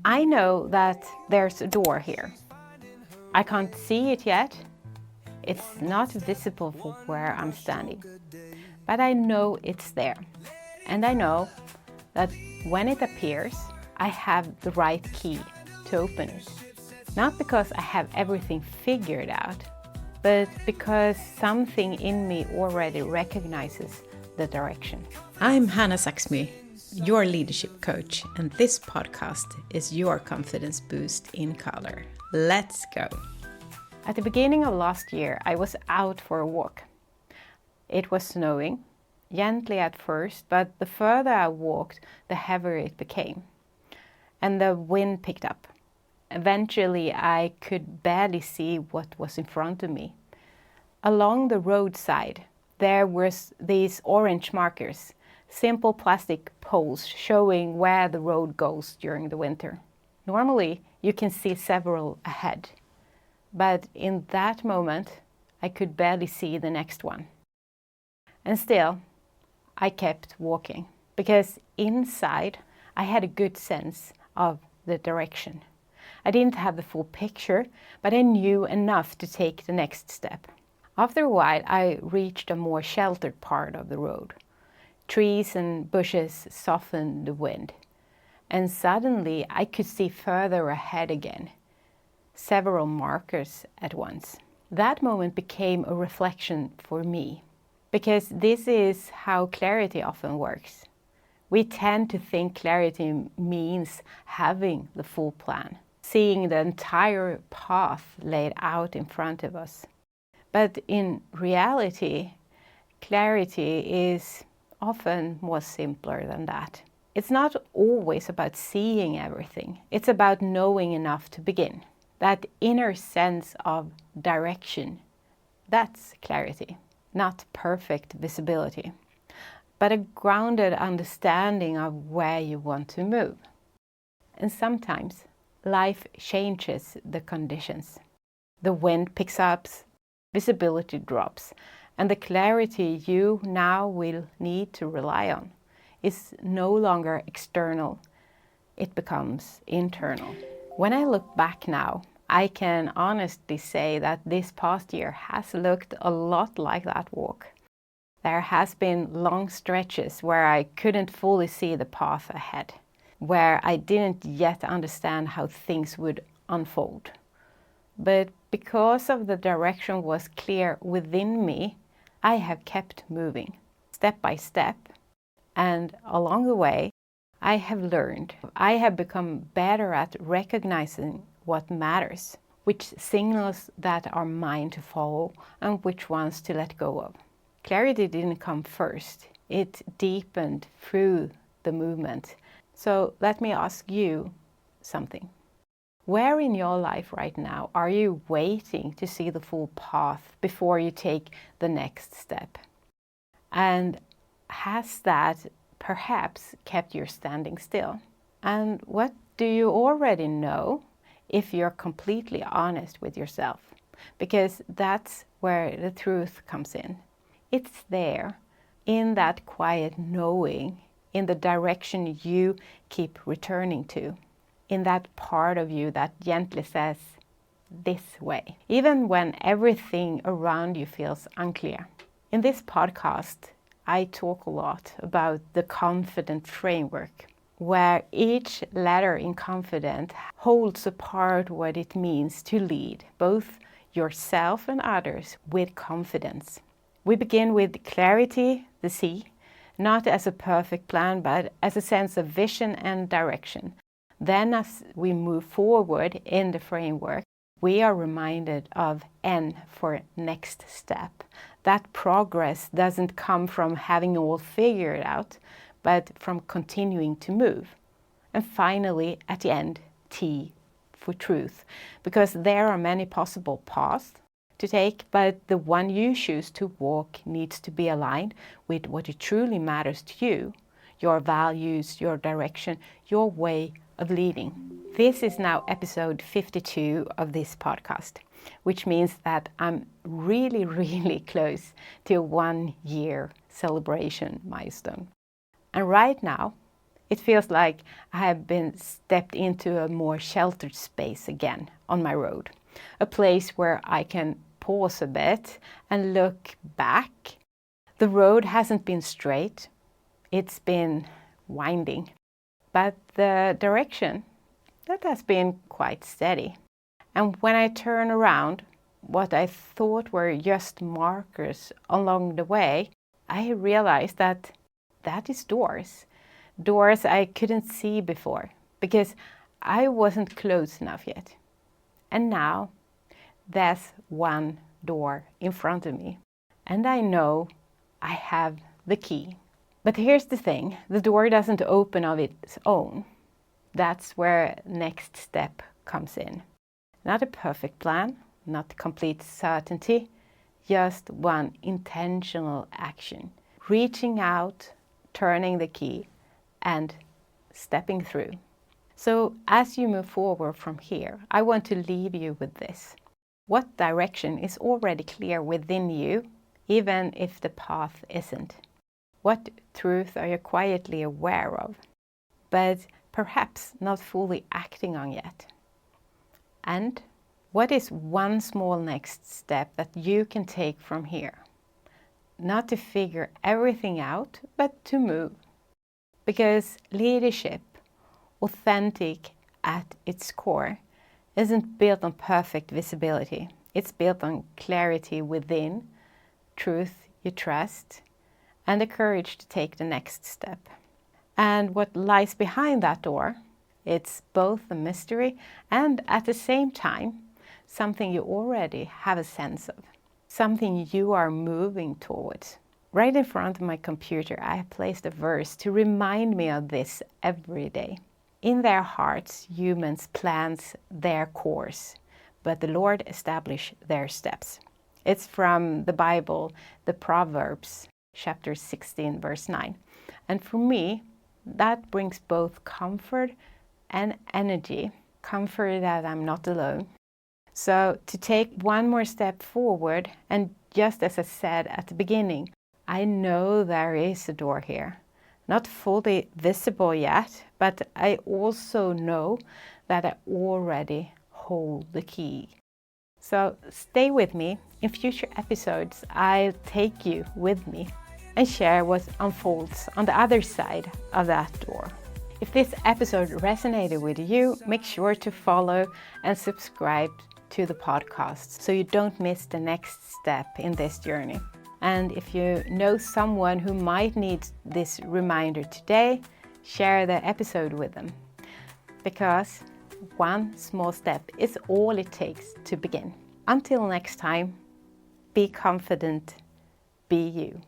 I know that there's a door here. I can't see it yet. It's not visible from where I'm standing, but I know it's there. And I know that when it appears, I have the right key to open it. Not because I have everything figured out, but because something in me already recognizes the direction. I'm Hanna Zaxmy, your leadership coach, and this podcast is your confidence boost in color. Let's go. At the beginning of last year, I was out for a walk. It was snowing, gently at first, but the further I walked, the heavier it became. And the wind picked up. Eventually, I could barely see what was in front of me. Along the roadside, there were these orange markers, simple plastic poles showing where the road goes during the winter. Normally, you can see several ahead, but in that moment, I could barely see the next one. And still, I kept walking, because inside, I had a good sense of the direction. I didn't have the full picture, but I knew enough to take the next step. After a while, I reached a more sheltered part of the road. Trees and bushes softened the wind, and suddenly I could see further ahead again, several markers at once. That moment became a reflection for me, because this is how clarity often works. We tend to think clarity means having the full plan, seeing the entire path laid out in front of us. But in reality, clarity is often more simpler than that. It's not always about seeing everything. It's about knowing enough to begin. That inner sense of direction, that's clarity. Not perfect visibility, but a grounded understanding of where you want to move. And sometimes life changes the conditions. The wind picks up, visibility drops, and the clarity you now will need to rely on is no longer external, it becomes internal. When I look back now, I can honestly say that this past year has looked a lot like that walk. There has been long stretches where I couldn't fully see the path ahead, where I didn't yet understand how things would unfold. But because of the direction was clear within me, I have kept moving, step by step, and along the way, I have learned. I have become better at recognizing what matters, which signals that are mine to follow and which ones to let go of. Clarity didn't come first. It deepened through the movement. So let me ask you something. Where in your life right now are you waiting to see the full path before you take the next step? And has that perhaps kept you standing still? And what do you already know if you're completely honest with yourself? Because that's where the truth comes in. It's there, in that quiet knowing, in the direction you keep returning to, in that part of you that gently says, this way, even when everything around you feels unclear. In this podcast, I talk a lot about the confident framework, where each letter in confident holds apart what it means to lead both yourself and others with confidence. We begin with clarity, the C, not as a perfect plan, but as a sense of vision and direction. Then as we move forward in the framework, we are reminded of N for next step. That progress doesn't come from having all figured out, but from continuing to move. And finally, at the end, T for truth, because there are many possible paths to take, but the one you choose to walk needs to be aligned with what truly matters to you, your values, your direction, your way of leading. This is now episode 52 of this podcast, which means that I'm really close to a 1 year celebration milestone. And right now, It feels like I have been stepped into a more sheltered space again on my road. A place where I can pause a bit and look back. The road hasn't been straight. It's been winding. But the direction, that has been quite steady. And when I turn around, what I thought were just markers along the way, I realized that is doors. Doors I couldn't see before because I wasn't close enough yet. And now there's one door in front of me. And I know I have the key. But here's the thing, the door doesn't open of its own. That's where next step comes in. Not a perfect plan, not complete certainty, just one intentional action. Reaching out, turning the key, and stepping through. So as you move forward from here, I want to leave you with this. What direction is already clear within you, even if the path isn't? What truth are you quietly aware of, but perhaps not fully acting on yet? And what is one small next step that you can take from here? Not to figure everything out, but to move. Because leadership, authentic at its core, isn't built on perfect visibility. It's built on clarity within, truth you trust, and the courage to take the next step. And what lies behind that door, it's both a mystery and at the same time, something you already have a sense of, something you are moving towards. Right in front of my computer, I have placed a verse to remind me of this every day. In their hearts, humans plans their course, but the Lord establishes their steps. It's from the Bible, the Proverbs, chapter 16, verse 9. And for me, that brings both comfort and energy. Comfort that I'm not alone. So to take one more step forward, and just as I said at the beginning, I know there is a door here. Not fully visible yet, but I also know that I already hold the key. So stay with me. In future episodes, I'll take you with me and share what unfolds on the other side of that door. If this episode resonated with you, make sure to follow and subscribe to the podcast so you don't miss the next step in this journey. And if you know someone who might need this reminder today, share the episode with them. Because one small step is all it takes to begin. Until next time, be confident, be you.